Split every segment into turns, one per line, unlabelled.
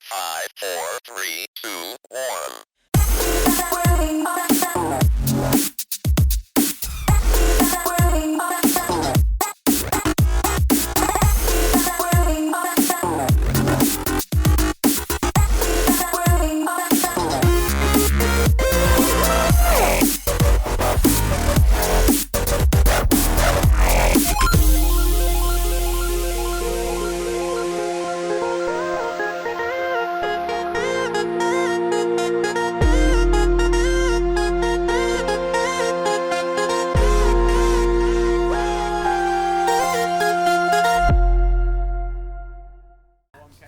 5, 4, 3, 2, 1.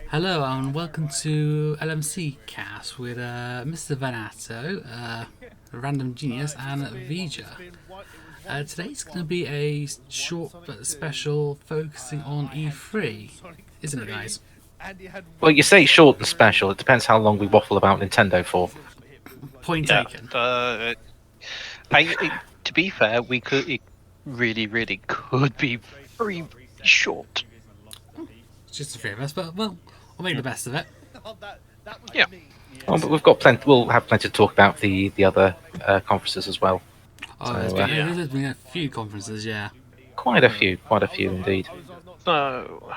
Hello and welcome to LMC Cast with Mr. Vanato, Random Genius and Vger. Today's going to be a short but special focusing on E3, isn't it, guys?
Well, you say short and special. It depends how long we waffle about Nintendo for.
Point taken.
To be fair, it really could be very short.
It's just the three of us, but well, we'll make the best of it.
Yeah.
Oh, but we've got plenty. We'll have plenty to talk about the other conferences as well.
Oh,
So,
there's been a few conferences, yeah.
Quite a few indeed.
So,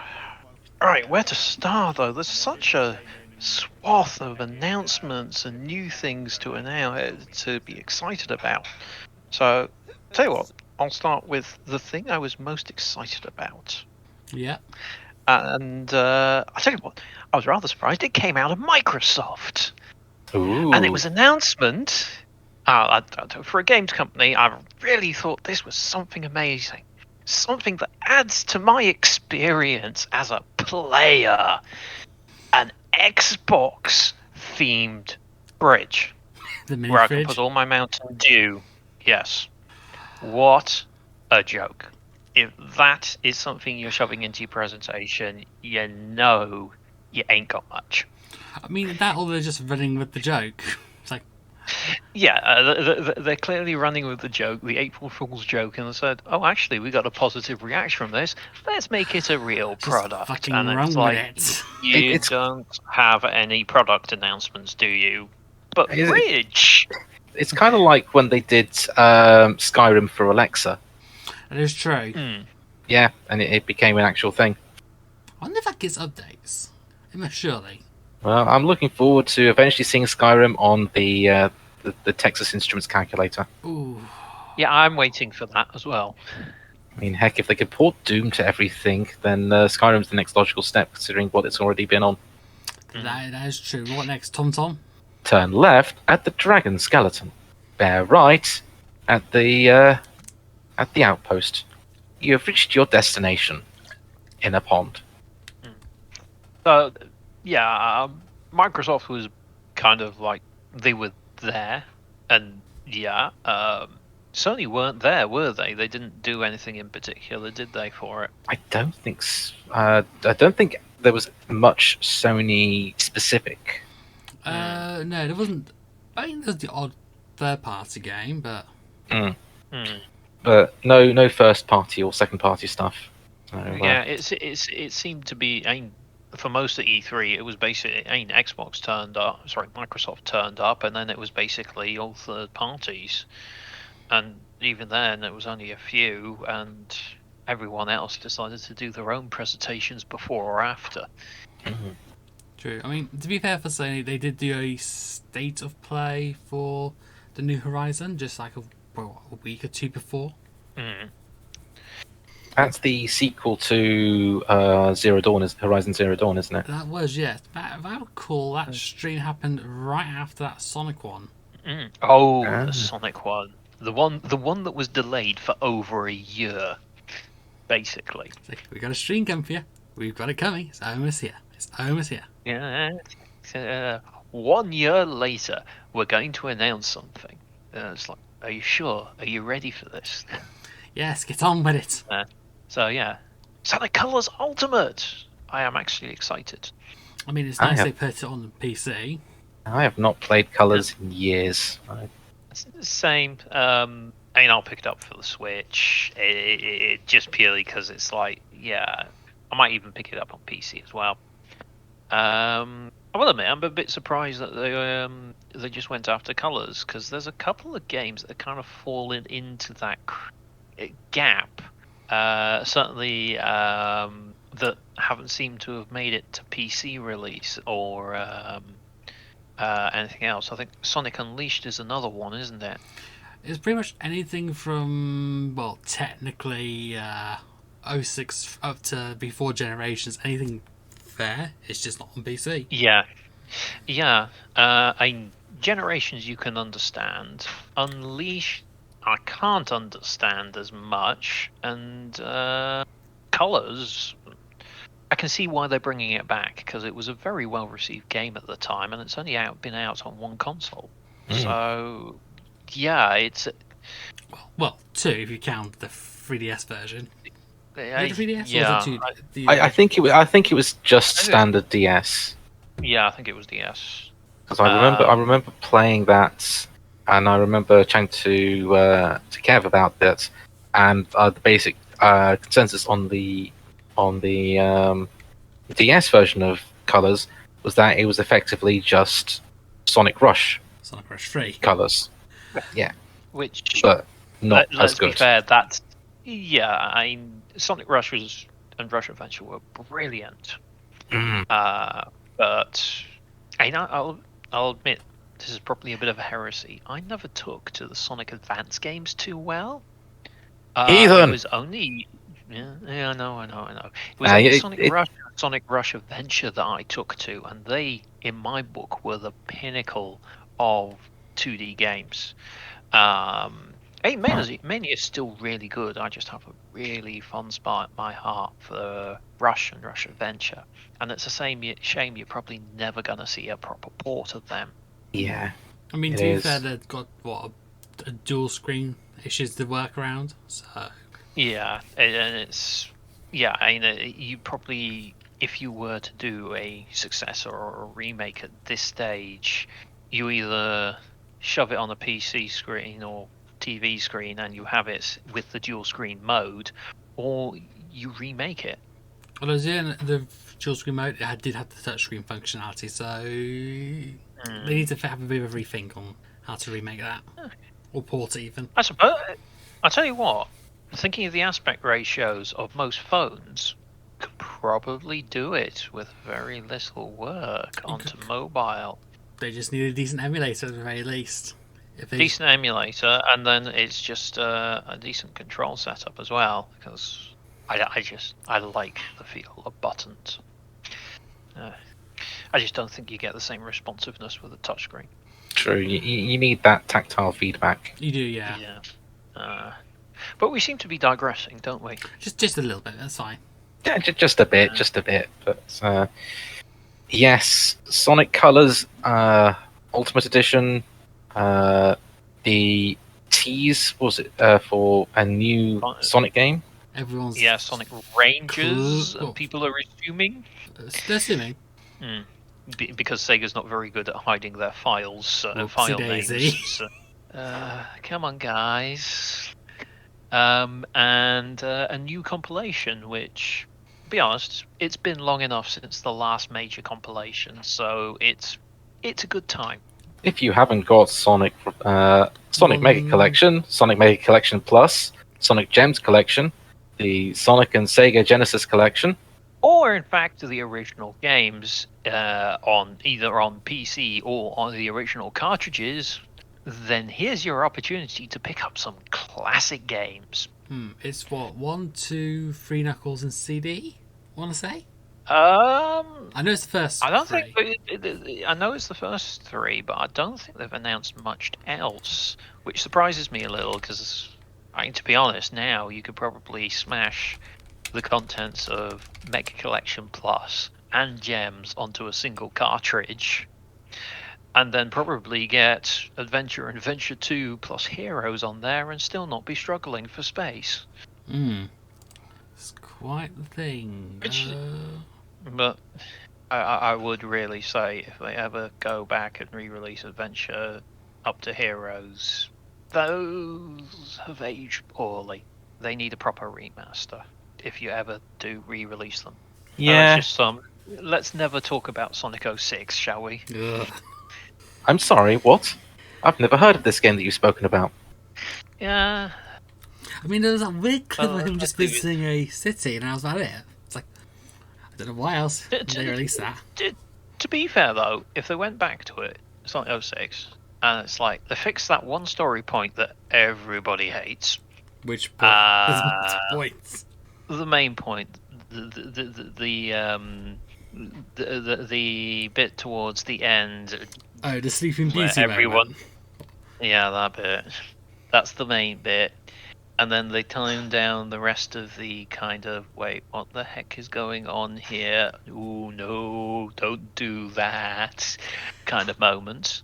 alright, where to start though? There's such a swath of announcements and new things to announce to be excited about. So, tell you what, I'll start with the thing I was most excited about.
Yeah.
And I'll tell you what, I was rather surprised it came out of Microsoft.
Ooh.
And it was an announcement. For a games company, I really thought this was something amazing. Something that adds to my experience as a player. An Xbox-themed fridge.
The mini
Where I
fridge.
can put all my Mountain Dew. Yes. What a joke. If that is something you're shoving into your presentation, you know you ain't got much.
I mean, that or they're just running with the joke. It's like,
yeah, they're clearly running with the joke, the April Fool's joke, and they said, "Oh, actually, we got a positive reaction from this. Let's make it a real product."
fucking
And
run
it's
with
like,
it.
you don't have any product announcements, do you? But fridge.
It's kind of like when they did Skyrim for Alexa.
That is true.
Yeah, and it became an actual thing.
I wonder if that gets updates. It must surely.
Well, I'm looking forward to eventually seeing Skyrim on the Texas Instruments calculator.
Ooh.
Yeah, I'm waiting for that as well.
I mean, heck, if they could port Doom to everything, then Skyrim's the next logical step, considering what it's already been on.
That is true. What next, Tom?
Turn left at the Dragon Skeleton. Bear right at the outpost. You have reached your destination in a pond.
Yeah, Microsoft was kind of like, they were there, and yeah, Sony weren't there, were they? They didn't do anything in particular, did they, for it?
I don't think I don't think there was much Sony specific.
No, there wasn't. I mean, there's the odd third-party game, but
But no first party or second party stuff. So,
yeah, it seemed to be. I mean, for most of E3, it was basically. I mean, Microsoft turned up, and then it was basically all third parties, and even then, it was only a few, and everyone else decided to do their own presentations before or after.
True. I mean, to be fair for Sony, they did do a state of play for the New Horizon, just like a week or two before.
That's the sequel to Horizon Zero Dawn, isn't it?
That was, yes. If I recall, that stream happened right after that Sonic one.
Oh, the Sonic one. The one that was delayed for over a year, basically.
We got a stream coming for you. We've got it coming. It's almost here.
Yeah. 1 year later, we're going to announce something. It's like, are you sure? Are you ready for this?
Yes, get on with it.
So yeah, Sonic Colors Ultimate. I am actually excited.
I mean, it's nice they put it on the PC.
I have not played Colors in years.
Same. I mean, I'll pick it up for the Switch. It just purely because it's like, yeah, I might even pick it up on PC as well. I will admit, I'm a bit surprised that they just went after colours, because there's a couple of games that kind of fallen into that gap. Certainly that haven't seemed to have made it to PC release or anything else. I think Sonic Unleashed is another one, isn't it?
It's pretty much anything from, well, technically 06 up to before Generations. Anything there, it's just not on PC.
Yeah. Generations you can understand. Unleashed, I can't understand as much. And Colors, I can see why they're bringing it back, because it was a very well received game at the time, and it's only been out on one console. So, yeah, it's
Well, 2 if you count the 3DS version. The 3DS
yeah.
or the 2?
I think it was just standard DS.
Yeah, I think it was DS.
Because I remember playing that, and I remember chatting to Kev about that, and the basic consensus on the DS version of Colors was that it was effectively just Sonic Rush
3.
Colors. Yeah,
Which,
but not as
let's
good.
be fair, that's Sonic Rush and Rush Adventure were brilliant. But I'll admit, this is probably a bit of a heresy. I never took to the Sonic Advance games too well.
Ethan!
It was only... Yeah, I know. It was only Sonic Rush Adventure that I took to, and they, in my book, were the pinnacle of 2D games. Mania is still really good. I just have a really fond spot in my heart for Rush and Rush Adventure. And it's a shame you're probably never going to see a proper port of them.
Yeah.
I mean, to be fair, they've got, a dual screen issues to work around, so...
Yeah, and it's... Yeah, you probably... If you were to do a successor or a remake at this stage, you either shove it on a PC screen or TV screen and you have it with the dual screen mode, or you remake it.
Although the dual screen mode did have the touchscreen functionality, so they need to have a bit of a rethink on how to remake that, or port it even.
I suppose. I'll tell you what. Thinking of the aspect ratios of most phones, could probably do it with very little work onto mobile.
They just need a decent emulator at the very least.
Decent emulator, and then it's just a decent control setup as well, because I like the feel of buttons. I just don't think you get the same responsiveness with a touchscreen.
True, you need that tactile feedback.
You do, yeah.
Yeah. But we seem to be digressing, don't we?
Just a little bit, that's fine.
Yeah, just a bit. But yes, Sonic Colors Ultimate Edition. The tease was it for a new Sonic game?
Everyone's
Sonic Rangers.
Cool.
People are assuming.
They're assuming.
Because Sega's not very good at hiding their files, file names. So, come on, guys. And a new compilation, which, to be honest, it's been long enough since the last major compilation, so it's a good time.
If you haven't got Sonic Mega Collection, Sonic Mega Collection Plus, Sonic Gems Collection, the Sonic and Sega Genesis Collection,
or in fact the original games on PC or on the original cartridges, then here's your opportunity to pick up some classic games.
It's what, 1, 2, 3 Knuckles and CD? I want to say.
I
know it's the first.
I don't
3.
think. I know it's the first 3, but I don't think they've announced much else, which surprises me a little. Because, to be honest, now you could probably smash the contents of Mega Collection Plus and Gems onto a single cartridge, and then probably get Adventure and Adventure 2 plus Heroes on there, and still not be struggling for space.
It's quite the thing.
But I would really say, if they ever go back and re-release Adventure up to Heroes, those have aged poorly. They need a proper remaster if you ever do re-release them.
Yeah.
let's never talk about Sonic 06, shall we?
Ugh.
I'm sorry, what? I've never heard of this game that you've spoken about.
Yeah.
I mean, there was that weird clip of him just
I agree with-
visiting a city, and that was about it. It's like, I don't know why else they released that.
To be fair though, if they went back to it, Sonic 06, and it's like they fixed that one story point that everybody hates.
Which point? There's
Uh,
multiple points.
The main point, the bit towards the end,
Oh, the Sleeping
where
Beauty
everyone-
moment.
yeah, that bit. That's the main bit. And then they tone down the rest of the kind of, wait, what the heck is going on here? Oh no, don't do that kind of moments.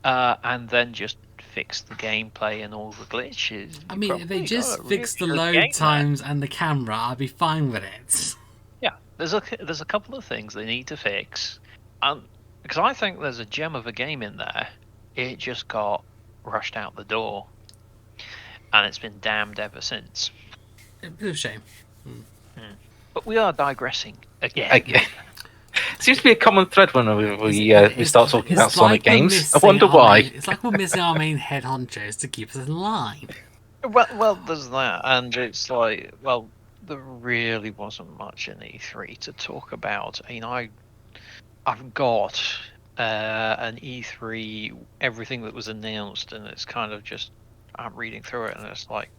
And then just fix the gameplay and all the glitches.
I
You
mean, if they
probably got
just
a
fixed the
really good
load
game there.
times and the camera, I'd be fine with it.
Yeah, there's a couple of things they need to fix. Because I think there's a gem of a game in there. It just got rushed out the door. And it's been damned ever since.
A bit of a shame.
But we are digressing again.
Again. Seems to be a common thread when we start talking about
It's
Sonic
like we're
games. I
missing
wonder
our
why.
it's like we're missing our main head honchos to keep us in line.
Well, there's that, and it's like, well, there really wasn't much in E3 to talk about. I mean, I've got an E3 everything that was announced, and it's kind of just I'm reading through it, and it's like,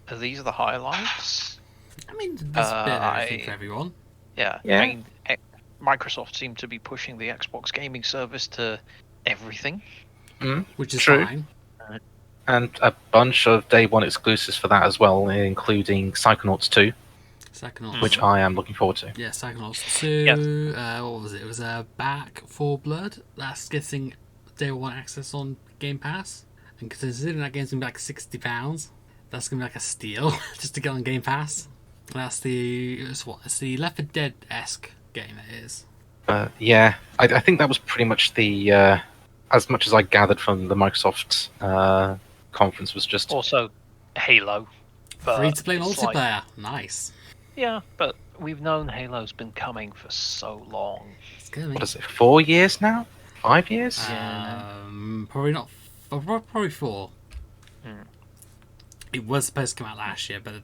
are these the highlights?
I mean, there's a bit of everything
I-
for everyone.
Yeah.
Yeah.
I mean, Microsoft seemed to be pushing the Xbox gaming service to everything.
Which is
True.
fine.
And a bunch of day one exclusives for that as well, including Psychonauts 2,
Psychonauts.
which I am looking forward to.
Yeah, Psychonauts 2. What was it? It was Back 4 Blood. That's getting day one access on Game Pass. And considering that game's going to be like £60, that's going to be like a steal just to get on Game Pass. And that's it's the Left 4 Dead-esque game it is.
Yeah, I think that was pretty much the as much as I gathered from the Microsoft conference was just
Also, Halo. But
Free to play
it's like-
multiplayer. Nice.
yeah, but we've known Halo's been coming for so long.
It's good.
what is it, 4 years now? 5 years?
Probably not. Probably 4.
Hmm.
It was supposed to come out last year, but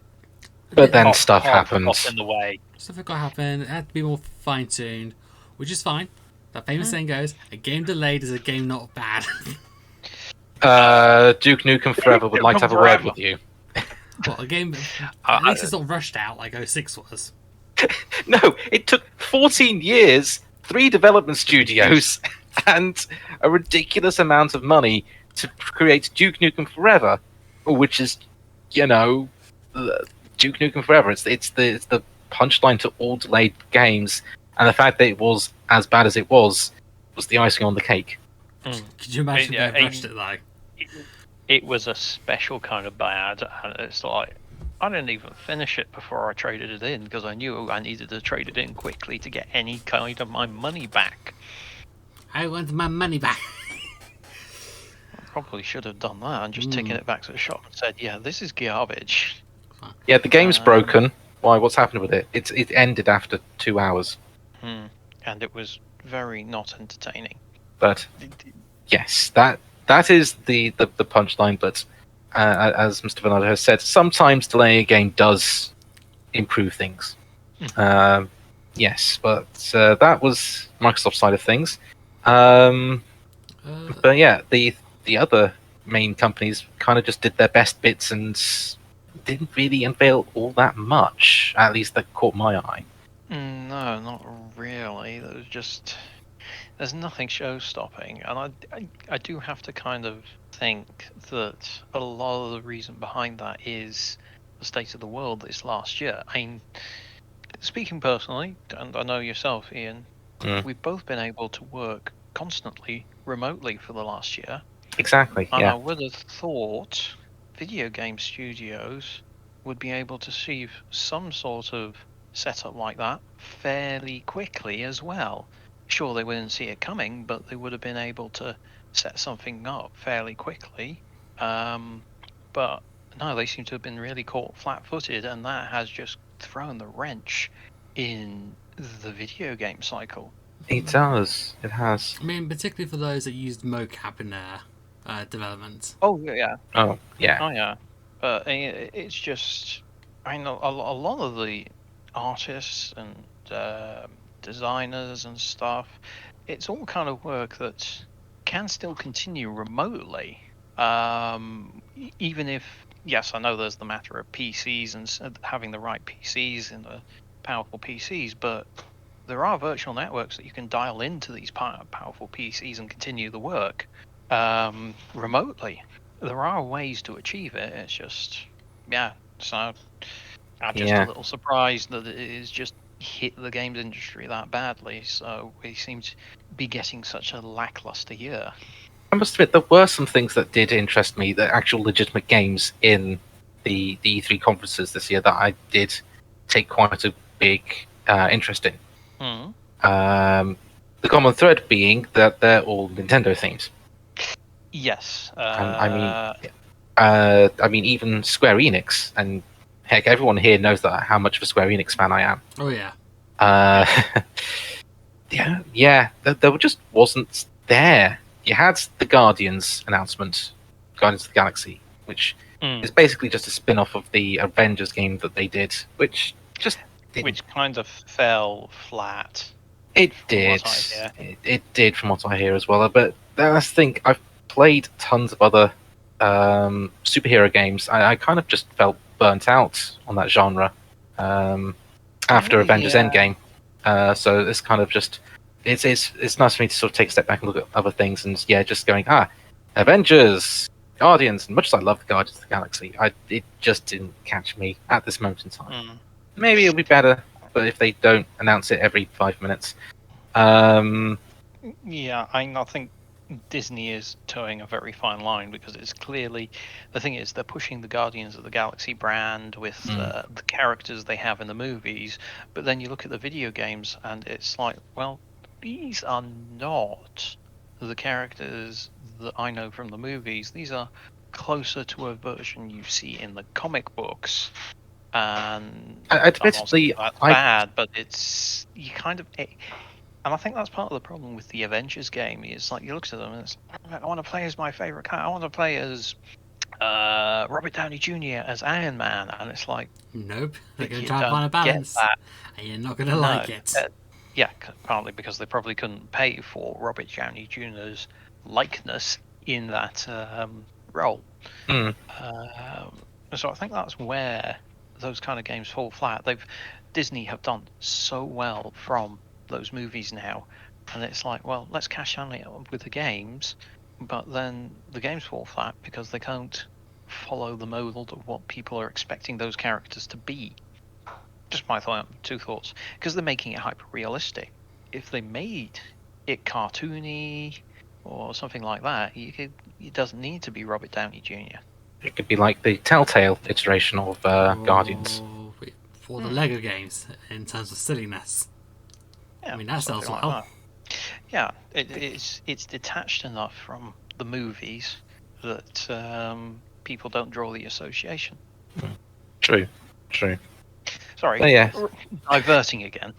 But then
Half-
stuff
half
happened.
got in the way.
stuff got happened. It had to be more fine tuned, which is fine. That famous saying goes: "A game delayed is a game not bad."
Duke Nukem Forever would like to have a word with you.
Well, a game at least it's not rushed out like 06 was.
No, it took 14 years, 3 development studios, and a ridiculous amount of money to create Duke Nukem Forever, which is, you know, Duke Nukem Forever. It's the punchline to all delayed games, and the fact that it was as bad as it was the icing on the cake.
Could you imagine
Yeah,
if they rushed it like?
It was a special kind of bad, and it's like I didn't even finish it before I traded it in because I knew I needed to trade it in quickly to get any kind of my money back.
I want my money back.
I probably should have done that and just taken it back to the shop and said, "Yeah, this is garbage."
Yeah, the game's broken. Why? What's happened with it? It ended after 2 hours.
And it was very not entertaining.
But yes, that is the punchline. But as Mr. Vanato has said, sometimes delaying a game does improve things. Yes, but that was Microsoft's side of things. But yeah, the other main companies kind of just did their best bits and didn't really unveil all that much. At least that caught my eye.
No, not really. There's nothing show-stopping, and I do have to kind of think that a lot of the reason behind that is the state of the world this last year. I mean, speaking personally, and I know yourself, Ian, we've both been able to work constantly remotely for the last year.
Exactly.
And
Yeah.
I would have thought video game studios would be able to see some sort of setup like that fairly quickly as well. Sure, they wouldn't see it coming, but they would have been able to set something up fairly quickly. But no, they seem to have been really caught flat-footed, and that has just thrown the wrench in
the video game cycle.
It does. It has.
I mean, particularly for those that used mocap in their development.
Oh yeah,
Oh, yeah.
oh yeah. But it's just, I know a lot of the artists and designers and stuff. It's all kind of work that can still continue remotely. Even if, yes, I know there's the matter of PCs and having the right PCs and the powerful PCs, but there are virtual networks that you can dial into these powerful PCs and continue the work remotely. There are ways to achieve it. It's just, yeah. So I'm just a little surprised that it is just hit the games industry that badly. So we seem to be getting such a lackluster year.
I must admit, there were some things that did interest me, the actual legitimate games in the E3 conferences this year that I did take quite a big interest in. The common thread being that they're all Nintendo themes.
Yes.
I mean, even Square Enix, and heck, everyone here knows that how much of a Square Enix fan I am.
Oh yeah.
There just wasn't there. You had the Guardians announcement, Guardians of the Galaxy, which is basically just a spin-off of the Avengers game that they did, which just didn't.
Which kind of fell flat.
It did. It did, from what I hear as well. But that's the thing. I've played tons of other superhero games. I kind of just felt burnt out on that genre after Avengers Endgame. So it's kind of just it's nice for me to sort of take a step back and look at other things, and just going Avengers, Guardians. And much as I love the Guardians of the Galaxy, it just didn't catch me at this moment in time. Maybe it'll be better, but if they don't announce it every 5 minutes.
I think Disney is towing a very fine line, because it's clearly, the thing is, they're pushing the Guardians of the Galaxy brand with the characters they have in the movies, but then you look at the video games and it's like, well, these are not the characters that I know from the movies. These are closer to a version you see in the comic books. And
admittedly,
that's bad, but it's you kind of. And I think that's part of the problem with the Avengers game. Is like you look at them and it's, I want to play as my favorite character. I want to play as Robert Downey Jr. as Iron Man, and it's like,
nope, they're going to try and find a balance, and you're not going to like it.
Partly because they probably couldn't pay for Robert Downey Jr.'s likeness in that role. So I think that's where those kind of games fall flat. Disney have done so well from those movies now, and it's like, well, let's cash on it with the games, but then the games fall flat because they can't follow the mold of what people are expecting those characters to be. Just my two thoughts, because they're making it hyper realistic. If they made it cartoony or something like that, it doesn't need to be Robert Downey Jr.
It could be like the Telltale iteration of Guardians.
For the Lego games, in terms of silliness.
Yeah,
I mean, that sells well.
Yeah, it's detached enough from the movies that people don't draw the association.
True.
Sorry, diverting again.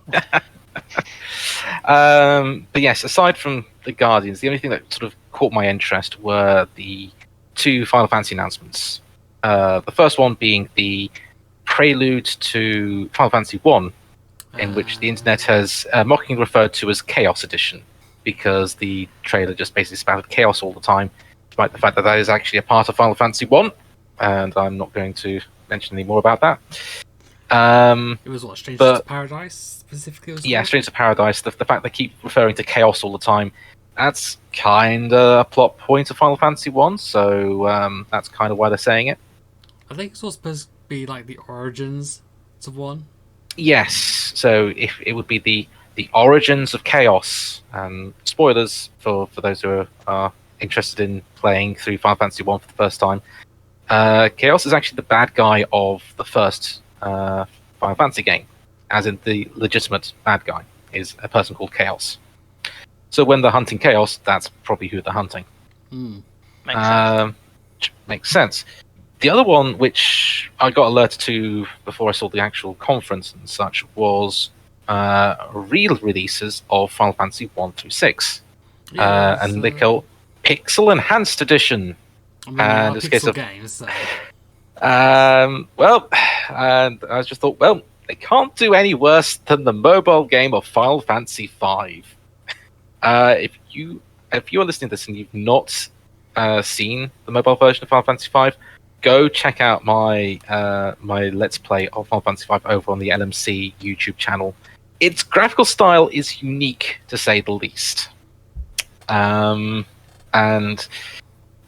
But yes, aside from the Guardians, the only thing that sort of caught my interest were the two Final Fantasy announcements. The first one being the prelude to Final Fantasy 1, in which the internet has mockingly referred to as Chaos Edition, because the trailer just basically spouted chaos all the time, despite the fact that that is actually a part of Final Fantasy 1, and I'm not going to mention any more about that.
It was what, Strange to Paradise specifically?
Strange to Paradise. The fact they keep referring to chaos all the time, that's kind of a plot point of Final Fantasy 1, so that's kind of why they're saying it.
I think it's all supposed to be like the origins of 1.
Yes, so if it would be the origins of chaos. Spoilers for those who are interested in playing through Final Fantasy 1 for the first time. Chaos is actually the bad guy of the first Final Fantasy game, as in the legitimate bad guy is a person called Chaos. So when they're hunting Chaos, that's probably who they're hunting.
Makes sense.
The other one, which I got alerted to before I saw the actual conference and such, was re-releases of Final Fantasy 1 through 6.
Yeah,
And they call Pixel Enhanced Edition.
I mean, they are
it's a case
pixel
of-
games, so...
Well, and I just thought, well, they can't do any worse than the mobile game of Final Fantasy V. If you are listening to this and you've not seen the mobile version of Final Fantasy V, go check out my my Let's Play of Final Fantasy V over on the LMC YouTube channel. Its graphical style is unique, to say the least. And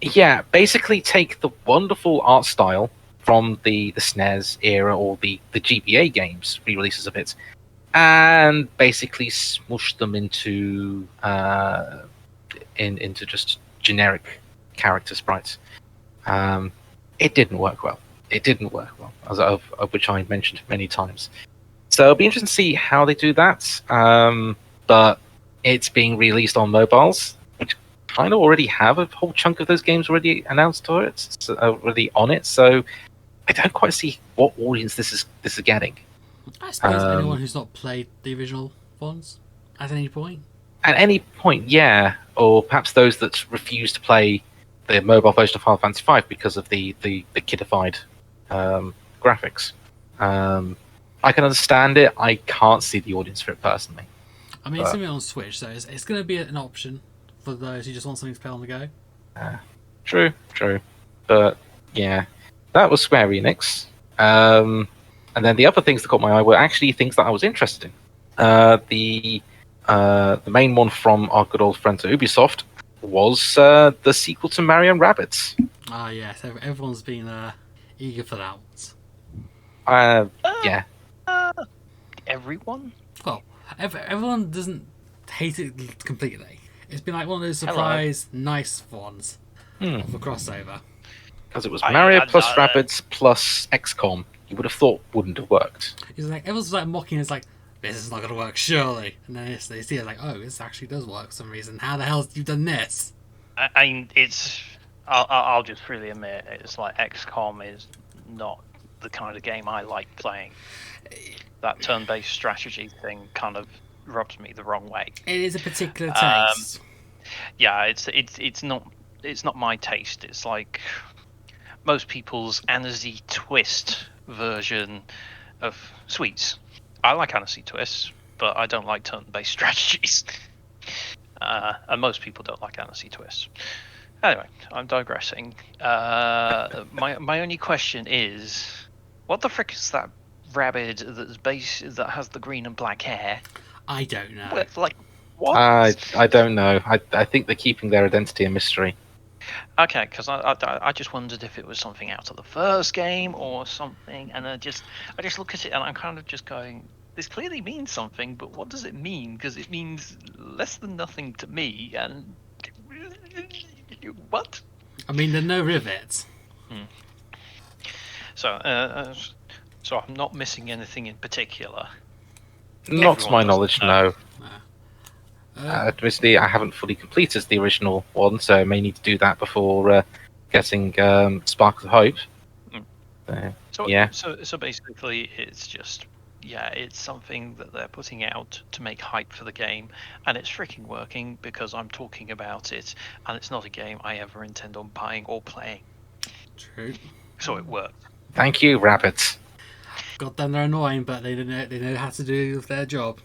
yeah, basically take the wonderful art style from the SNES era or the GBA games re-releases of it, and basically smush them into into just generic character sprites. It didn't work well. Of which I mentioned many times. So it'll be interesting to see how they do that. But it's being released on mobiles, which kind of already have a whole chunk of those games already announced to it, already on it. So I don't quite see what audience this is getting.
I suppose anyone who's not played the original ones at any point.
At any point, yeah. Or perhaps those that refuse to play the mobile version of Final Fantasy V because of the kidified graphics. I can understand it. I can't see the audience for it personally.
I mean, it's going to be on Switch, so it's going to be an option for those who just want something to play on the go.
True. But yeah, that was Square Enix. And then the other things that caught my eye were actually things that I was interested in. The main one from our good old friends at Ubisoft was the sequel to Mario and Rabbids.
Ah, yes, everyone's been eager for that.
Yeah.
Everyone?
Well, everyone doesn't hate it completely. It's been like one of those surprise, nice ones of a crossover.
Because it was Mario plus Rabbids plus XCOM. You would have thought wouldn't have worked.
It's like everyone's like mocking. It's like, this is not going to work, surely. And then they see it like, oh, this actually does work for some reason. How the hell have you done this?
I mean, it's. I'll just freely admit, it's like XCOM is not the kind of game I like playing. That turn-based strategy thing kind of rubs me the wrong way.
It is a particular taste.
Yeah, it's not my taste. It's like most people's Annecy Twist version of Sweets. I like Annecy Twists, but I don't like turn-based strategies. And most people don't like Annecy Twists. Anyway, I'm digressing. My only question is, what the frick is that rabbit that has the green and black hair?
I don't know.
What?
I don't know. I think they're keeping their identity a mystery.
Okay, because I just wondered if it was something out of the first game or something, and I just look at it and I'm kind of just going, this clearly means something, but what does it mean? Because it means less than nothing to me, and what?
I mean, there are no rivets.
So I'm not missing anything in particular.
Not to my knowledge, no.
Uh,
Admittedly, I haven't fully completed the original one, so I may need to do that before getting Spark of Hope. Yeah.
So basically, it's just it's something that they're putting out to make hype for the game, and it's freaking working because I'm talking about it, and it's not a game I ever intend on buying or playing.
True.
So it worked.
Thank you, rabbits.
God damn, they're annoying, but they know how to do their job.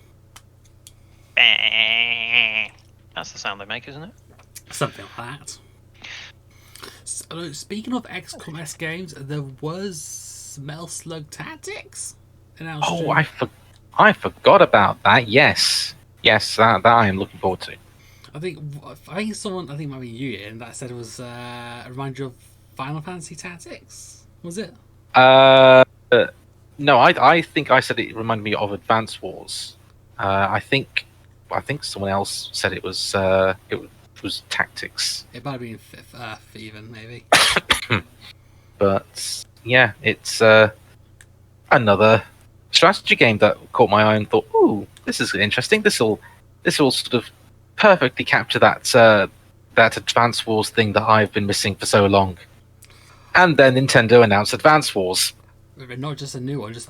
That's the sound they make, isn't it?
Something like that. So, speaking of XCOM-esque games, there was Metal Slug Tactics announced.
Oh, I forgot about that. Yes, that I am looking forward to.
I think someone, it might be you, Ian, that said it was remind you of Final Fantasy Tactics. Was it?
No, I think I said it reminded me of Advance Wars. I think someone else said it was Tactics.
It might have been even, maybe.
But yeah, it's another strategy game that caught my eye and thought, ooh, this is interesting. This will sort of perfectly capture that Advance Wars thing that I've been missing for so long. And then Nintendo announced Advance Wars.
Not just a new one, just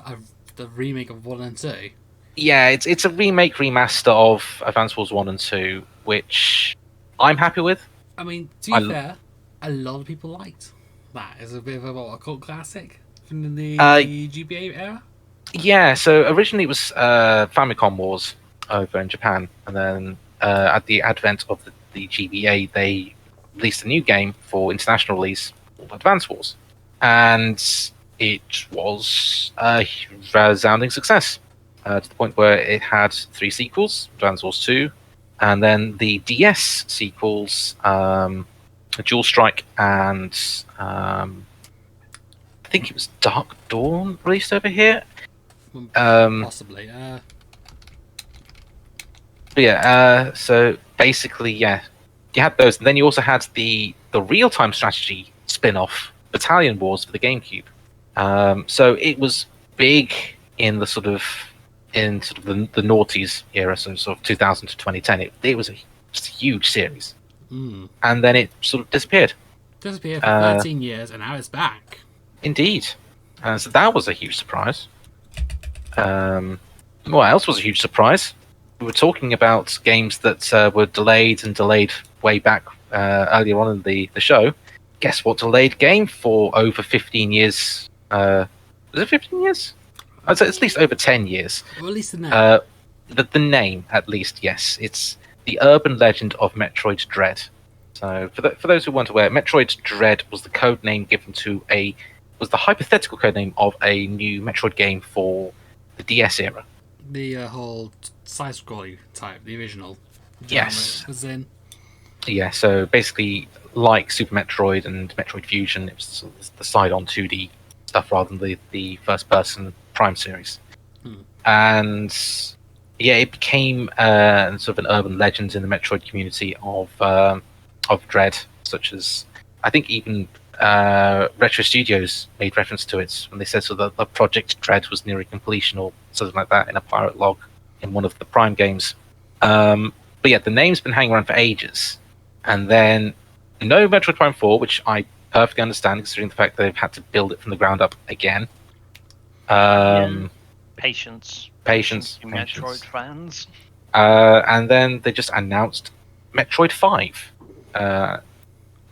the remake of 1 and 2.
Yeah, it's a remake remaster of Advance Wars 1 and 2, which I'm happy with.
I mean, to
I
be
l-
fair, a lot of people liked that. It's a bit of a cult classic from the
Uh,
GBA era.
Yeah, so originally it was Famicom Wars over in Japan, and then at the advent of the GBA, they released a new game for international release called Advance Wars, and it was a resounding success to the point where it had 3 sequels: Advance Wars 2, and then the DS sequels, Dual Strike and I think it was Dark Dawn released over here.
Possibly.
But yeah, so basically, yeah, you had those, and then you also had the real time strategy spin off, Battalion Wars for the GameCube. So it was big in the sort of the noughties era, so sort of 2000 to 2010. It was just a huge series, and then it sort of disappeared.
Disappeared for 13 years, and now it's back.
Indeed, so that was a huge surprise. What else was a huge surprise? We were talking about games that were delayed and delayed way back earlier on in the show. Guess what delayed game for over 15 years? Was it 15 years? I'd say it's at least over 10 years.
Or at least the name.
The name, at least, yes. It's the urban legend of Metroid Dread. So, for those who weren't aware, Metroid Dread was the code name given to was the hypothetical code name of a new Metroid game for the DS era.
The whole side-scrolling type, the original.
Yes.
Was in.
Yeah, so basically, like Super Metroid and Metroid Fusion, it was sort of the side-on 2D stuff rather than the first-person Prime series. And yeah, it became sort of an urban legend in the Metroid community of Dread, such as I think even Retro Studios made reference to it when they said so that the Project Dread was nearing completion or something like that in a pirate log in one of the Prime games. But yeah, the name's been hanging around for ages. And then no Metroid Prime 4, which I perfectly understand considering the fact that they've had to build it from the ground up again.
Patience, you Metroid fans.
And then they just announced Metroid 5.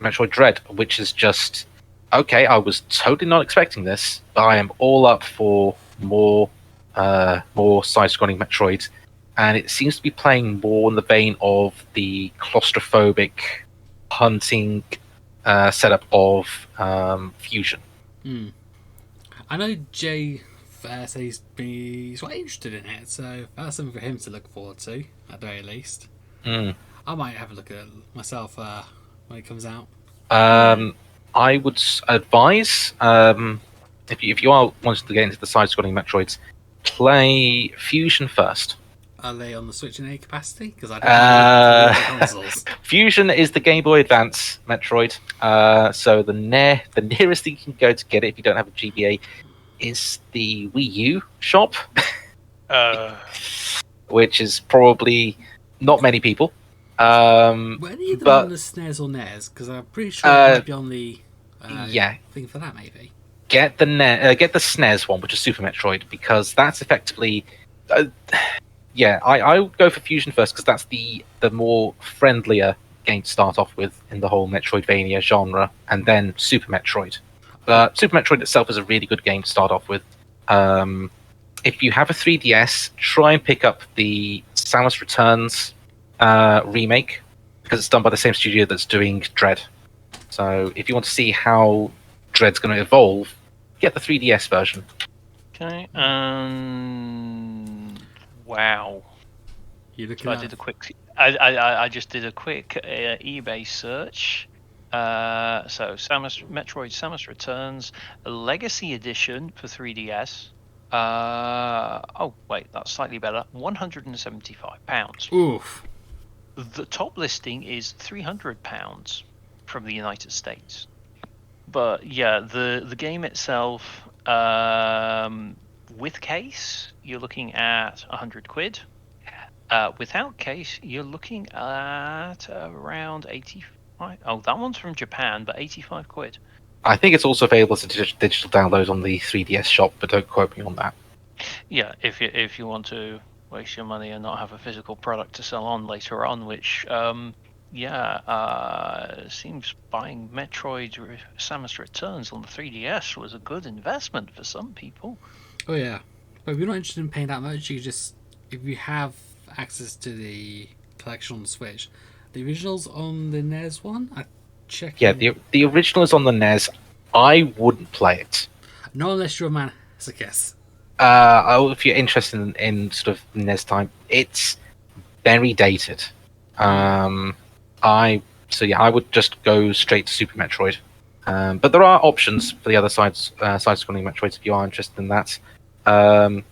Metroid Dread, which is just okay. I was totally not expecting this, but I am all up for more side-scrolling Metroid, and it seems to be playing more in the vein of the claustrophobic hunting setup of Fusion.
I know Jay said he's quite interested in it, so that's something for him to look forward to at the very least. I might have a look at it myself when it comes out.
I would advise if you are wanting to get into the side-scrolling Metroids, play Fusion first.
Are they on the Switch in any capacity? Because I don't know the consoles.
Fusion is the Game Boy Advance Metroid. So the nearest thing you can go to get it if you don't have a GBA is the Wii U shop, which is probably not many people.
Where do you go on the SNES or NES? Because I'm pretty sure it might be on the thing for that, maybe.
Get the SNES one, which is Super Metroid, because that's effectively. I would go for Fusion first because that's the more friendlier game to start off with in the whole Metroidvania genre, and then Super Metroid. But Super Metroid itself is a really good game to start off with. If you have a 3DS, try and pick up the Samus Returns remake, because it's done by the same studio that's doing Dread. So if you want to see how Dread's going to evolve, get the 3DS version.
Okay. Wow.
You look
So I did a quick. I just did a quick eBay search. So Metroid Samus Returns Legacy Edition for 3DS. Oh wait, that's slightly better. £175.
Oof.
The top listing is £300 from the United States. But yeah, the game itself, with case, you're looking at £100. Without case, you're looking at around 85. Oh, that one's from Japan, but £85.
I think it's also available as a digital download on the 3DS shop, but don't quote me on that.
Yeah, if you want to waste your money and not have a physical product to sell on later on, which seems buying Metroid Samus Returns on the 3DS was a good investment for some people.
Oh yeah, but if you're not interested in paying that much, you just, if you have access to the collection on the Switch, the originals on the NES one, I check.
Yeah, the original is on the NES. I wouldn't play it.
Not unless you're a masochist.
If you're interested in sort of NES time, it's very dated. I would just go straight to Super Metroid. But there are options for the other side-scrolling Metroids if you are interested in that. That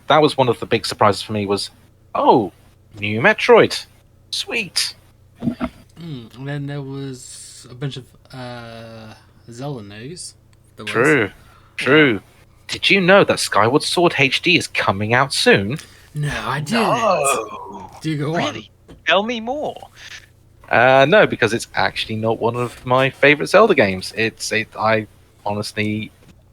was one of the big surprises for me was, oh, new Metroid, sweet.
And then there was a bunch of Zelda news.
True. Did you know that Skyward Sword HD is coming out soon?
No, I didn't.
No.
Do you go
Really? Tell me more.
No, because it's actually not one of my favorite Zelda games. I honestly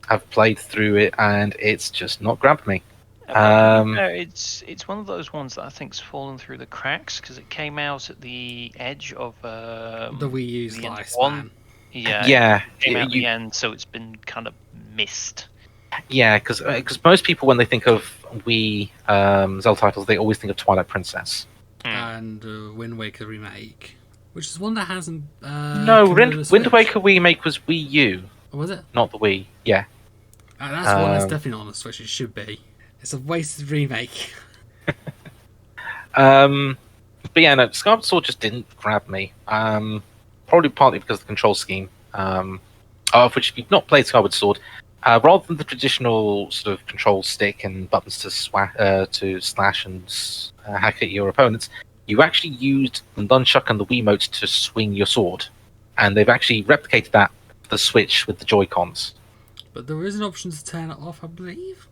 have played through it, and it's just not grabbed me.
It's one of those ones that I think's fallen through the cracks because it came out at the edge of
the Wii U's
the end of
lifespan.
one.
Yeah,
it came out at the end, so it's been kind of missed.
Yeah, because most people, when they think of Wii Zelda titles, they always think of Twilight Princess.
And Wind Waker remake, which is one that hasn't.
No, Wind Waker remake was Wii U.
Oh, was it?
Not the Wii. Yeah.
That's one that's definitely not on the Switch. It should be. It's a wasted remake.
But yeah, no, Skyward Sword just didn't grab me. Probably partly because of the control scheme. Of which, if you've not played Skyward Sword, rather than the traditional sort of control stick and buttons to slash and hack at your opponents, you actually used the nunchuck and the Wiimote to swing your sword, and they've actually replicated that for the Switch with the Joy-Cons.
But there is an option to turn it off, I believe.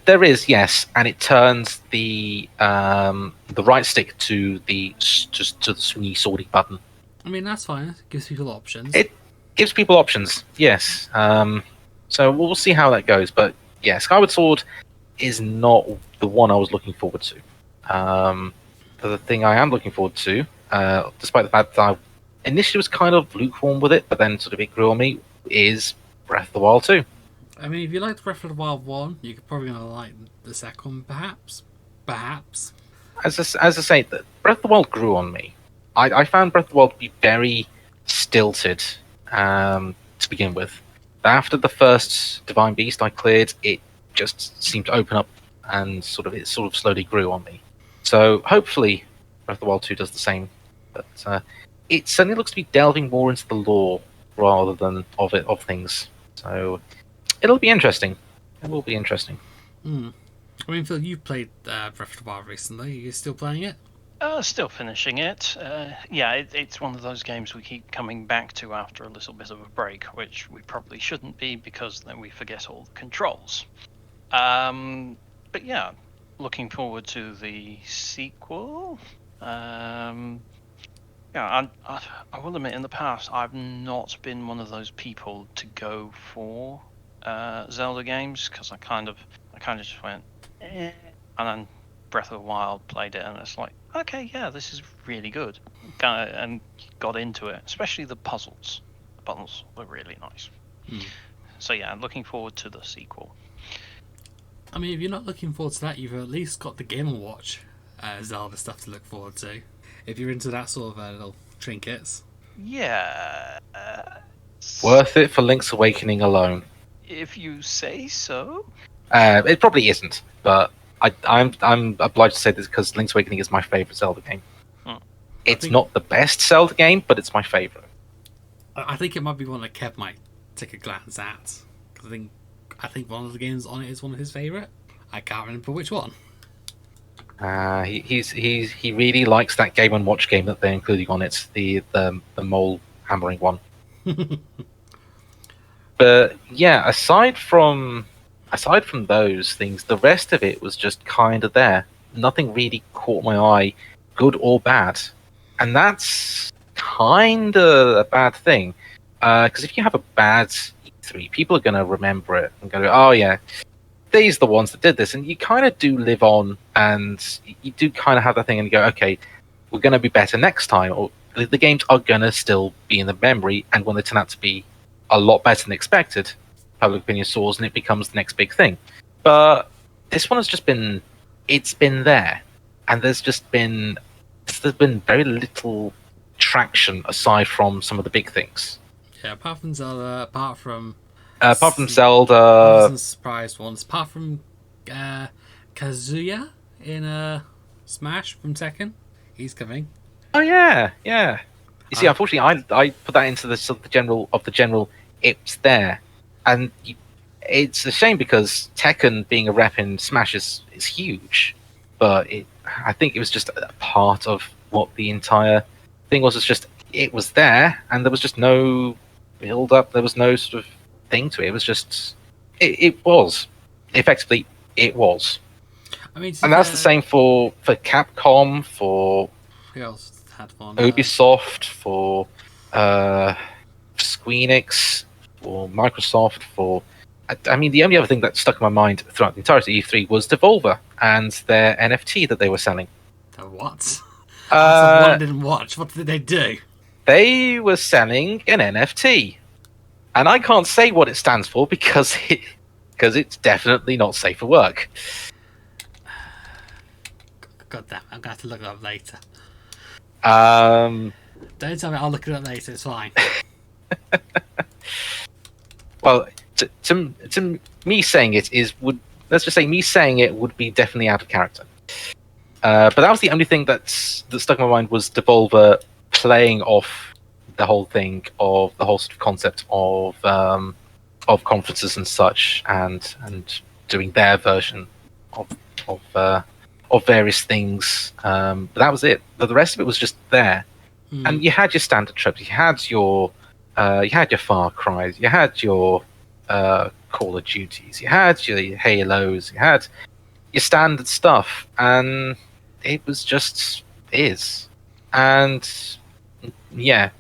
There is, yes, and it turns the right stick to the swingy swordy button.
I mean, that's fine. It gives people options.
It gives people options, yes. So we'll see how that goes. But yeah, Skyward Sword is not the one I was looking forward to. The thing I am looking forward to, despite the fact that I initially was kind of lukewarm with it, but then sort of it grew on me, is Breath of the Wild 2.
I mean, if you liked Breath of the Wild 1, you're probably going to like the second one, perhaps. Perhaps.
As I say, Breath of the Wild grew on me. I found Breath of the Wild to be very stilted to begin with. After the first Divine Beast I cleared, it just seemed to open up and it slowly grew on me. So hopefully Breath of the Wild 2 does the same. But it certainly looks to be delving more into the lore rather than of things. So it'll be interesting. It will be interesting.
I mean, Phil, you've played Breath of the Wild recently. Are you still playing it?
Still finishing it. It's one of those games we keep coming back to after a little bit of a break, which we probably shouldn't be because then we forget all the controls. But yeah, looking forward to the sequel. I will admit, in the past, I've not been one of those people to go for Zelda games because I kind of just went, and then Breath of the Wild played it, and it's like, okay, yeah, this is really good, and got into it. Especially the puzzles. The puzzles were really nice. So yeah, I'm looking forward to the sequel.
I mean, if you're not looking forward to that, you've at least got the Game & Watch Zelda stuff to look forward to. If you're into that sort of little trinkets.
Yeah.
Worth it for Link's Awakening alone.
If you say so.
It probably isn't, but I'm obliged to say this because Link's Awakening is my favourite Zelda game. It's not the best Zelda game, but it's my favourite.
I think it might be one that Kev might take a glance at. I think one of the games on it is one of his favourite. I can't remember which one.
He really likes that Game & Watch game that they're including on it, the mole hammering one. But yeah, aside from those things, the rest of it was just kind of there. Nothing really caught my eye, good or bad, and that's kind of a bad thing. Because if you have a bad E3, people are going to remember it and go, "Oh yeah, these are the ones that did this, and you kind of do live on, and you do kind of have that thing, and you go, okay, we're going to be better next time, or the games are going to still be in the memory, and when they turn out to be a lot better than expected, public opinion soars, and it becomes the next big thing. But this one has just been, it's been there, and there's been very little traction aside from some of the big things.
Yeah, apart from Zelda, apart from
Zelda,
some surprise ones, apart from Kazuya in Smash from Tekken, he's coming.
oh yeah. You see, unfortunately, I put that into the sort of the general. It's there, and it's a shame because Tekken being a rep in Smash is huge, but I think it was just a part of what the entire thing was. It's just it was there, and there was just no build up. There was no sort of thing to it. It was just it was effectively it was,
I mean,
and that's the same for Capcom, for
Who else had one?
Ubisoft, for Squeenix, for Microsoft, for I mean, the only other thing that stuck in my mind throughout the entirety of E3 was Devolver and their NFT that they were selling.
The what? That's the one I didn't watch. What did they do?
They were selling an NFT, and I can't say what it stands for because it's definitely not safe for work.
God damn, I'm gonna have to look it up later.
Um,
Don't tell me I'll look it up later. It's fine.
well, to me saying it let's just say me saying it would be definitely out of character. But that was the only thing that stuck in my mind was Devolver playing off the whole thing of the whole sort of concept of conferences and such, and doing their version of various things. But that was it. But the rest of it was just there, and you had your standard tropes. You had your Far Cries. You had your Call of Duties. You had your Halos. You had your standard stuff, and it was just is. And yeah,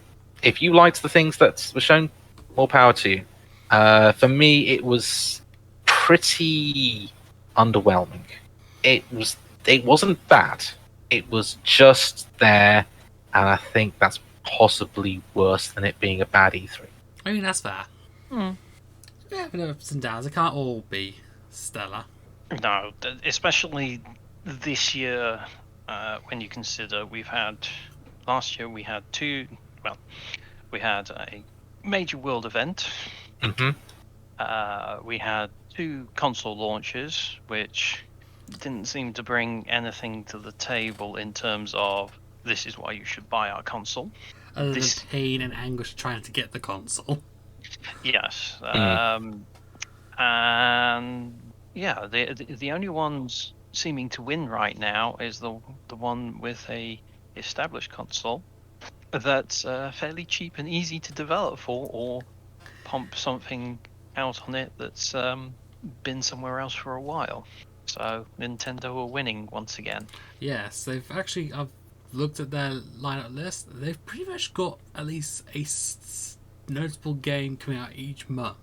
if you liked the things that were shown, more power to you. For me, it was pretty underwhelming. It wasn't bad. It was just there, and I think that's possibly worse than it being a bad E3.
I mean, that's fair. Yeah, but ups and downs. It can't all be stellar.
No, especially this year, when you consider last year we had we had a major world event.
Mm-hmm.
We had 2 console launches, which didn't seem to bring anything to the table in terms of this is why you should buy our console.
Other than pain and anguish trying to get the console.
Yes. And yeah, the only ones seeming to win right now is the one with a established console that's fairly cheap and easy to develop for, or pump something out on it that's been somewhere else for a while. So Nintendo are winning once again.
Yes, I've looked at their lineup list. They've pretty much got at least a notable game coming out each month.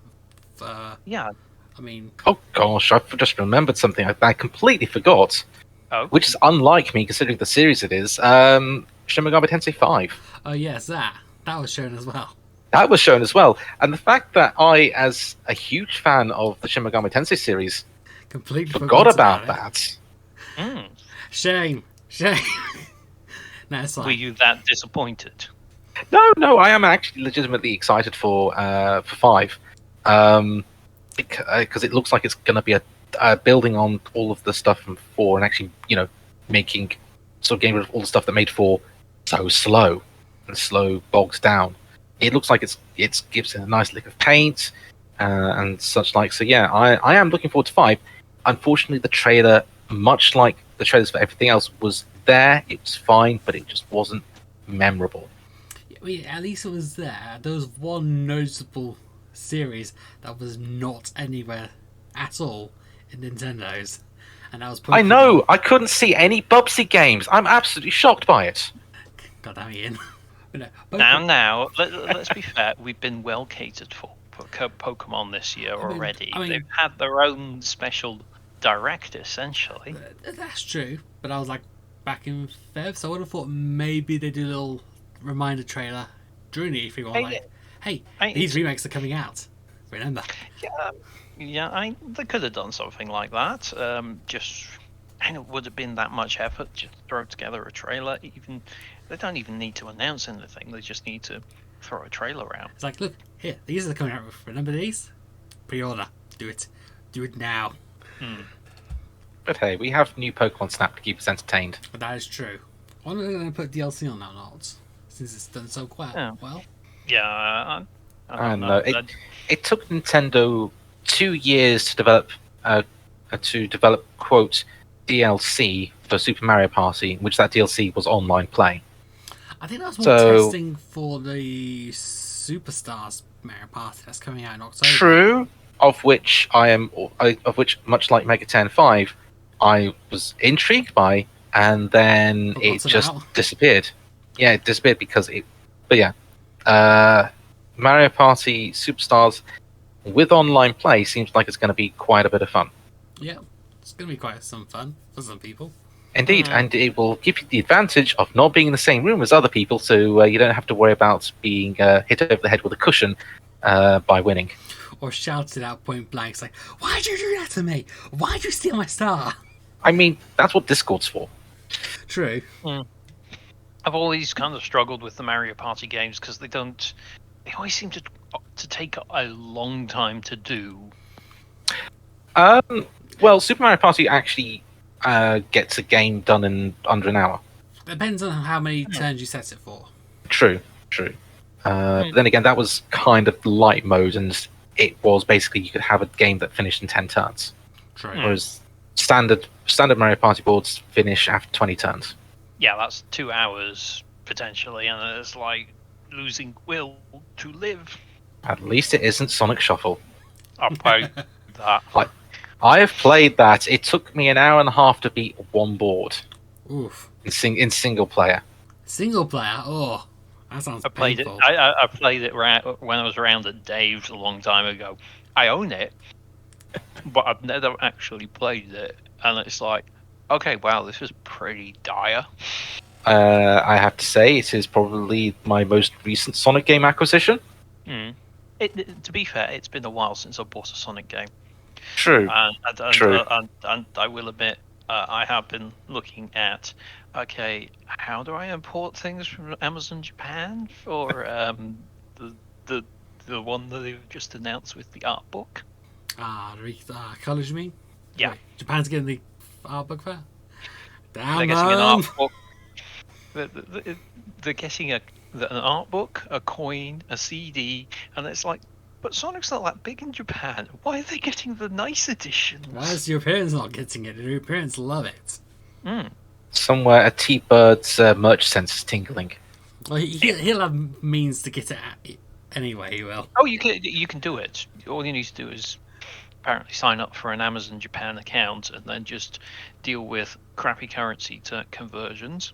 Yeah.
I mean...
Oh gosh, I've just remembered something I completely forgot.
Oh.
Which is unlike me, considering the series it is. Shin Megami Tensei 5.
Oh yes, that was shown as well.
That was shown as well. And the fact that I, as a huge fan of the Shin Megami Tensei series,
Completely
forgot about that.
Shame. No, it's fine.
Were you that disappointed?
No, I am actually legitimately excited for 5. Because it looks like it's going to be a building on all of the stuff from 4 and actually, making getting rid of all the stuff that made 4 so slow and bogs down. It looks like it gives it a nice lick of paint and such like. So yeah, I am looking forward to 5. Unfortunately, the trailer, much like the trailers for everything else, was there. It was fine, but it just wasn't memorable.
I mean, at least it was there. There was one noticeable series that was not anywhere at all in Nintendo's, and that was Pokemon.
I know. I couldn't see any Bubsy games. I'm absolutely shocked by it.
God damn, Ian.
Now, let's be fair. We've been well catered for. Pokemon this year
I mean-
already.
I mean-
They've had their own special direct, essentially.
That's true, but I was like back in Feb, so I would have thought maybe they do a little reminder trailer during the E3 one, like, hey, these remakes are coming out. Remember?
They could have done something like that. And it would have been that much effort just to throw together a trailer. Even they don't even need to announce anything. They just need to throw a trailer out.
It's like, look, here, these are coming out. Remember these? Pre-order. Do it now.
But hey, we have new Pokemon Snap to keep us entertained.
But that is true. I wonder if they're going to put DLC on that or not, since it's done so quite well.
Yeah, I don't know.
It took Nintendo 2 years to develop quote DLC for Super Mario Party, which that DLC was online play.
I think that was more testing for the Superstars Mario Party that's coming out in October.
True, of which much like Mega 10.5, I was intrigued by, and then it just disappeared. Yeah, it disappeared because it. But yeah, Mario Party Superstars with online play seems like it's going to be quite a bit of fun.
Yeah, it's going to be quite some fun for some people.
Indeed, and it will give you the advantage of not being in the same room as other people, so you don't have to worry about being hit over the head with a cushion by winning.
Or shouted out point blank, it's like, why'd you do that to me? Why'd you steal my star?
I mean, that's what Discord's for.
True.
I've always kind of struggled with the Mario Party games because they always seem to take a long time to do.
Well, Super Mario Party actually gets a game done in under an hour.
Depends on how many turns you set it for.
True. Then again, that was kind of light mode, and it was basically you could have a game that finished in 10 turns.
True.
Whereas standard Mario Party boards finish after 20 turns.
Yeah, that's 2 hours potentially, and it's like losing will to live.
At least it isn't Sonic Shuffle.
I'll play that.
I have played that. It took me an hour and a half to beat one board.
Oof.
In single player.
Single player? Oh, that sounds painful.
I played it when I was around at Dave's a long time ago. I own it, but I've never actually played it. And it's like, okay, wow, this is pretty dire.
I have to say, it is probably my most recent Sonic game acquisition.
To be fair, it's been a while since I bought a Sonic game.
True.
And I will admit, I have been looking at, okay, how do I import things from Amazon Japan for the one that they've just announced with the art book?
The colours you mean?
Yeah.
Wait, Japan's getting the art book for? Damn,
They're getting an art book. They're getting an art book, a coin, a CD, and it's like, but Sonic's not that big in Japan. Why are they getting the nice editions?
Why is your parents not getting it? Your parents love it.
Somewhere a T-Bird's merch sense is tingling.
Well, he'll have means to get it anyway, he will.
Oh, you can do it. All you need to do is apparently sign up for an Amazon Japan account and then just deal with crappy currency to conversions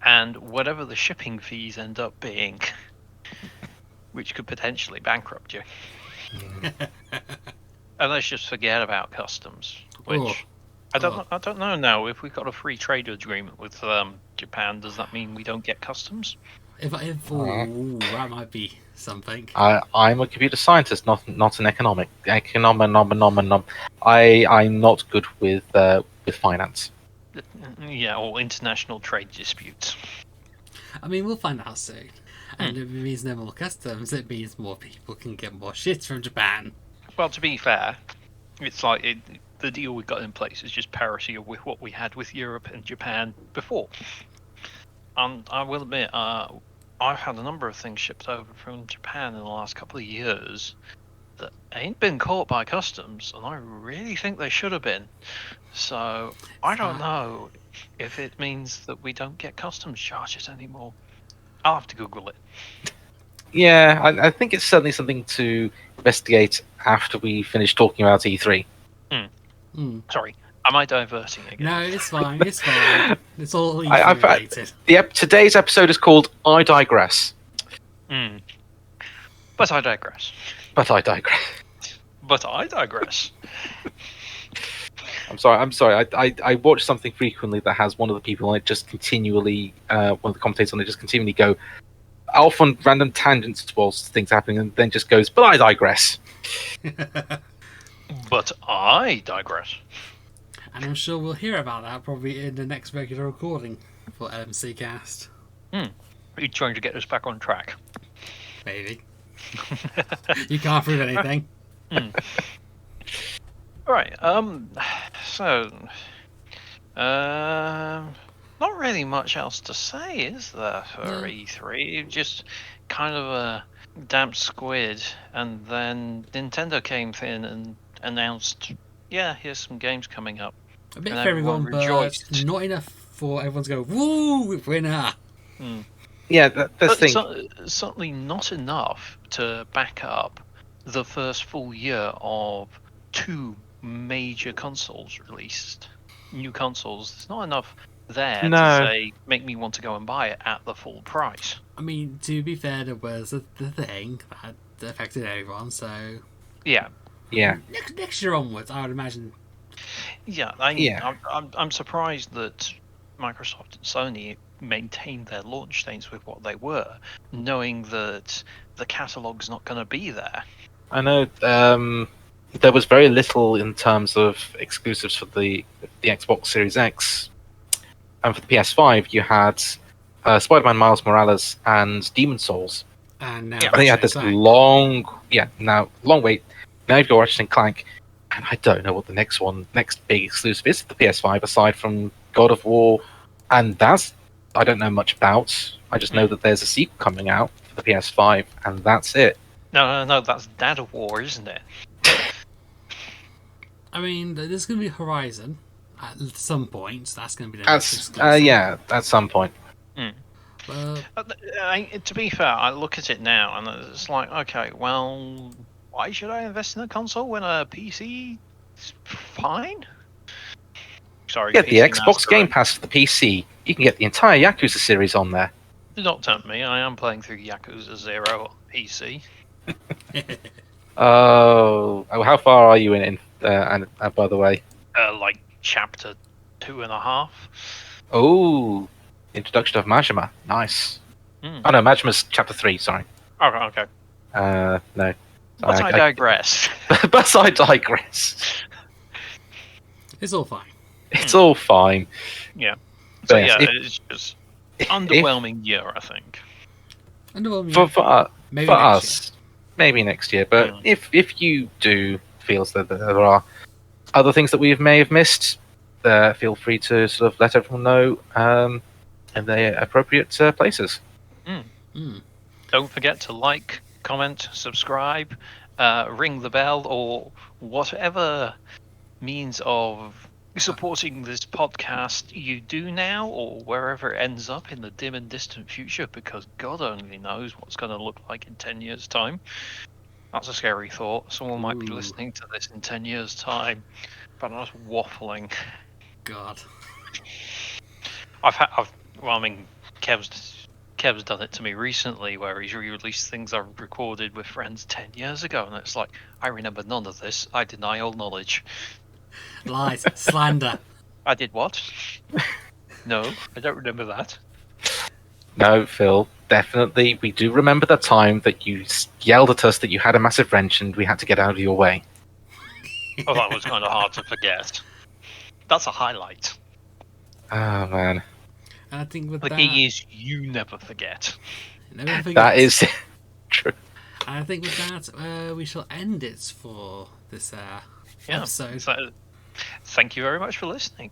and whatever the shipping fees end up being, which could potentially bankrupt you. And let's just forget about customs, which I don't know now. If we've got a free trade agreement with Japan, does that mean we don't get customs?
That might be something.
I'm a computer scientist, not an economic. I'm not good with finance.
Yeah, or international trade disputes.
I mean, we'll find out soon. And if it means no more customs, it means more people can get more shit from Japan.
Well, to be fair, it's like the deal we got in place is just parity with what we had with Europe and Japan before. And I will admit, I've had a number of things shipped over from Japan in the last couple of years that ain't been caught by customs, and I really think they should have been. So I don't know if it means that we don't get customs charges anymore. I'll have to Google it.
Yeah, I think it's certainly something to investigate after we finish talking about E3.
Sorry, am I diverting again?
No, it's fine. It's fine. It's all E3 related.
Today's episode is called I Digress.
But I digress.
But I digress.
But I digress.
I'm sorry. I watch something frequently that has one of the people on it just continually, one of the commentators on it just continually go off on random tangents whilst things happening, and then just goes, but I digress.
But I digress.
And I'm sure we'll hear about that probably in the next regular recording for LMC Cast.
Are you trying to get us back on track?
Maybe. You can't prove anything.
Right. So, not really much else to say, is there, for E3? Just kind of a damp squid, and then Nintendo came in and announced, yeah, here's some games coming up.
A bit
And
for everyone, but
rejoiced.
not enough for everyone to go, woo, winner!
Yeah, that's the thing.
Certainly not enough to back up the first full year of 2 major consoles released. New consoles. There's not enough there to say, make me want to go and buy it at the full price.
I mean, to be fair, there was the thing that affected everyone, so...
Yeah.
Next year onwards, I would imagine.
Yeah, I'm surprised that Microsoft and Sony maintained their launch dates with what they were, knowing that the catalogue's not going to be there.
I know there was very little in terms of exclusives for the Xbox Series X, and for the PS5 you had Spider-Man Miles Morales and Demon Souls.
And now
I think you had this long wait. Now you've got Ratchet and Clank, and I don't know what the next big exclusive is for the PS5 aside from God of War, and that's I don't know much about. I just know that there's a sequel coming out for the PS5, and that's it.
No, that's Dad of War, isn't it?
I mean, there's going to be Horizon at some point. That's going to be the next exclusive.
At some point.
To be fair, I look at it now and it's like, okay, well, why should I invest in a console when a PC is fine? Sorry,
Get the
PC
Xbox
Master
Game
Race.
Pass for the PC. You can get the entire Yakuza series on there.
Do not tempt me. I am playing through Yakuza 0 on PC.
Oh, how far are you in and by the way?
Like chapter 2.5.
Oh, introduction of Majima. Nice. Oh no, Majima's chapter 3. Sorry.
Okay.
No.
But I digress.
But I digress.
It's all fine.
It's all fine.
Yeah.
But
So
yes,
it's just underwhelming year, I think.
Underwhelming. Maybe
for
next
us, maybe next year. But if you do feel that there are other things that we may have missed, feel free to sort of let everyone know in the appropriate places.
Don't forget to like, comment, subscribe, ring the bell, or whatever means of supporting this podcast you do now, or wherever it ends up in the dim and distant future, because God only knows what's going to look like in 10 years' time. That's a scary thought. Someone might be listening to this in 10 years' time, but I'm just waffling.
God.
Kev's done it to me recently, where he's re-released things I recorded with friends 10 years ago, and it's like, I remember none of this. I deny all knowledge.
Lies. Slander.
I did what? No, I don't remember that.
No, Phil, definitely. We do remember the time that you yelled at us that you had a massive wrench and we had to get out of your way.
Oh, that was kind of hard to forget. That's a highlight.
Oh, man.
And I think with
The
that...
key is you never forget.
Never forget.
That is true.
And I think with that, we shall end it for this episode.
So, thank you very much for listening.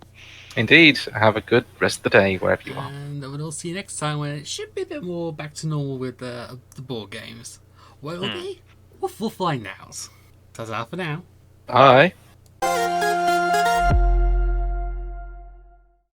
Indeed. Have a good rest of the day, wherever you are.
And we'll see you next time when it should be a bit more back to normal with the board games. What will be? We'll find out. Ta-ta for now.
Bye.